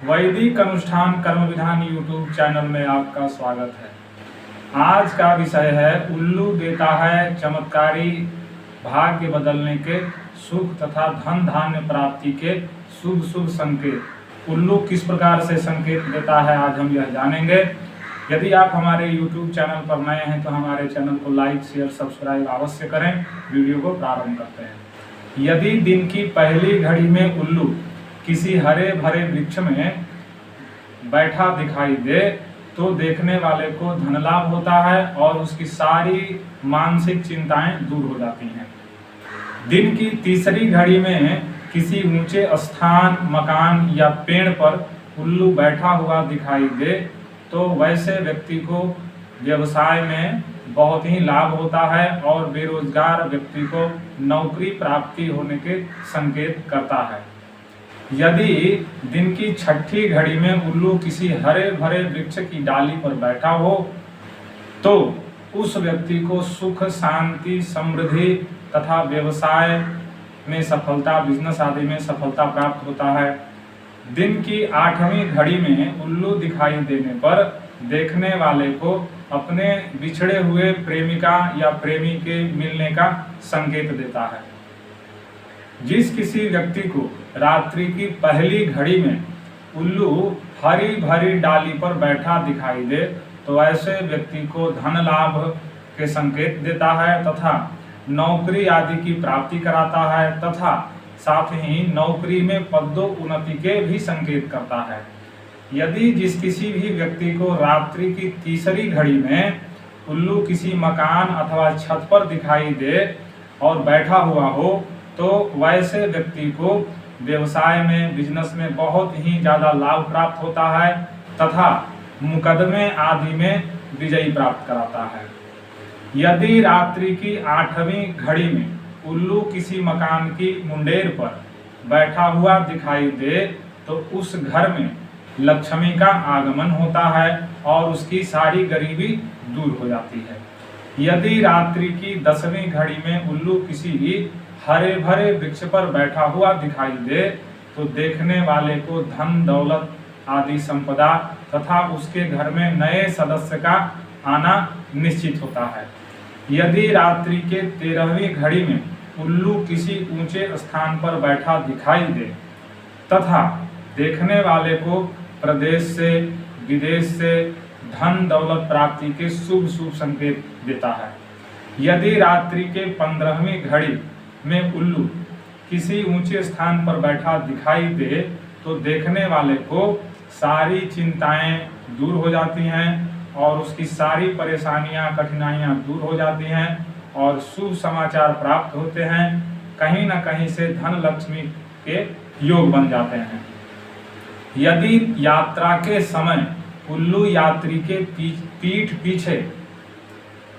वैदिक अनुष्ठान कर्म विधान यूट्यूब चैनल में आपका स्वागत है। आज का विषय है उल्लू देता है चमत्कारी भाग्य बदलने के सुख तथा धन धान्य प्राप्ति के शुभ शुभ संकेत। उल्लू किस प्रकार से संकेत देता है आज हम यह जानेंगे। यदि आप हमारे YouTube चैनल पर नए हैं तो हमारे चैनल को लाइक शेयर सब्सक्राइब अवश्य करें। वीडियो को प्रारंभ करते हैं। यदि दिन की पहली घड़ी में उल्लू किसी हरे भरे वृक्ष में बैठा दिखाई दे तो देखने वाले को धन लाभ होता है और उसकी सारी मानसिक चिंताएं दूर हो जाती हैं। दिन की तीसरी घड़ी में किसी ऊंचे स्थान मकान या पेड़ पर उल्लू बैठा हुआ दिखाई दे तो वैसे व्यक्ति को व्यवसाय में बहुत ही लाभ होता है और बेरोजगार व्यक्ति को नौकरी प्राप्ति होने के संकेत करता है। यदि दिन की छठी घड़ी में उल्लू किसी हरे भरे वृक्ष की डाली पर बैठा हो तो उस व्यक्ति को सुख शांति समृद्धि तथा व्यवसाय में सफलता बिजनेस आदि में सफलता प्राप्त होता है। दिन की 8वीं घड़ी में उल्लू दिखाई देने पर देखने वाले को अपने बिछड़े हुए प्रेमिका या प्रेमी के मिलने का संकेत देता है। जिस किसी व्यक्ति को रात्रि की पहली घड़ी में उल्लू हरी भरी डाली पर बैठा दिखाई दे तो ऐसे व्यक्ति को धन लाभ के संकेत देता है तथा नौकरी आदि की प्राप्ति कराता है तथा साथ ही नौकरी में पदोन्नति के भी संकेत करता है। यदि जिस किसी भी व्यक्ति को रात्रि की तीसरी घड़ी में उल्लू किसी मकान अथवा छत पर दिखाई दे और बैठा हुआ हो तो वैसे व्यक्ति को व्यवसाय में बिजनेस में बहुत ही ज़्यादा लाभ प्राप्त होता है तथा मुकदमे आदि में विजयी प्राप्त कराता है। यदि रात्रि की 8वीं घड़ी में उल्लू किसी मकान की मुंडेर पर बैठा हुआ दिखाई दे तो उस घर में लक्ष्मी का आगमन होता है और उसकी सारी गरीबी दूर हो जाती है। यदि रात्रि की 10वीं घड़ी में उल्लू किसी हरे भरे वृक्ष पर बैठा हुआ दिखाई दे तो देखने वाले को धन दौलत आदि संपदा तथा उसके घर में नए सदस्य का आना निश्चित होता है। यदि रात्रि के 13वीं घड़ी में उल्लू किसी ऊंचे स्थान पर बैठा दिखाई दे तथा देखने वाले को प्रदेश से विदेश से धन दौलत प्राप्ति के शुभ शुभ संकेत देता है। यदि रात्रि के 15वीं घड़ी में उल्लू किसी ऊंचे स्थान पर बैठा दिखाई दे तो देखने वाले को सारी चिंताएं दूर हो जाती हैं और उसकी सारी परेशानियां कठिनाइयां दूर हो जाती हैं और शुभ समाचार प्राप्त होते हैं। कहीं न कहीं से धन लक्ष्मी के योग बन जाते हैं। यदि यात्रा के समय उल्लू यात्री के पीठ पीछे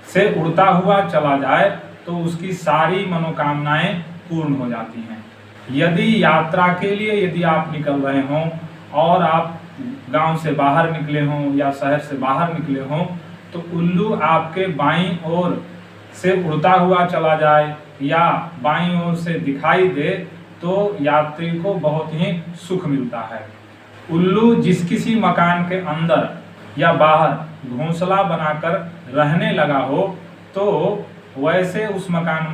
से उड़ता हुआ चला जाए तो उसकी सारी मनोकामनाएं पूर्ण हो जाती हैं। यदि यात्रा के लिए यदि आप निकल रहे हों और आप गांव से बाहर निकले हों या शहर से बाहर निकले हों तो उल्लू आपके बाईं ओर से उड़ता हुआ चला जाए या बाईं ओर से दिखाई दे तो यात्री को बहुत ही सुख मिलता है। उल्लू जिस किसी मकान के अंदर या बाहर घोंसला बनाकर रहने लगा हो तो वैसे उस मकान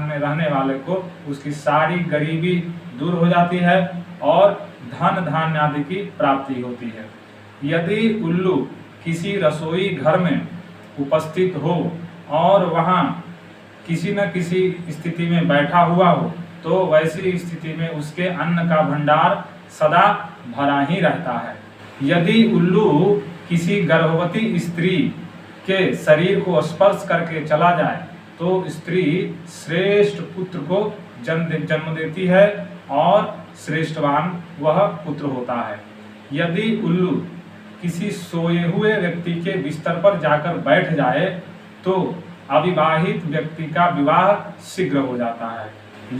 में रहने वाले को उसकी सारी गरीबी दूर हो जाती है और धन धान्य आदि की प्राप्ति होती है। यदि उल्लू किसी रसोई घर में उपस्थित हो और वहाँ किसी न किसी स्थिति में बैठा हुआ हो तो वैसी स्थिति में उसके अन्न का भंडार सदा भरा ही रहता है। यदि उल्लू किसी गर्भवती स्त्री के शरीर को स्पर्श करके चला जाए तो स्त्री श्रेष्ठ पुत्र को जन्म देती है और श्रेष्ठवान वह पुत्र होता है। यदि उल्लू किसी सोए हुए व्यक्ति के बिस्तर पर जाकर बैठ जाए तो अविवाहित व्यक्ति का विवाह शीघ्र हो जाता है।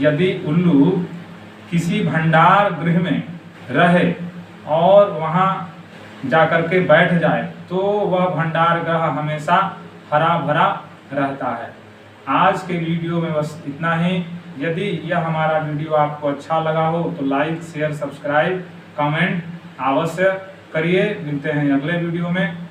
यदि उल्लू किसी भंडार गृह में रहे और वहां जाकर के बैठ जाए तो वह भंडार गृह हमेशा हरा भरा रहता है। आज के वीडियो में बस इतना ही। यदि यह हमारा वीडियो आपको अच्छा लगा हो तो लाइक, शेयर, सब्सक्राइब, कमेंट अवश्य करिए। मिलते हैं अगले वीडियो में।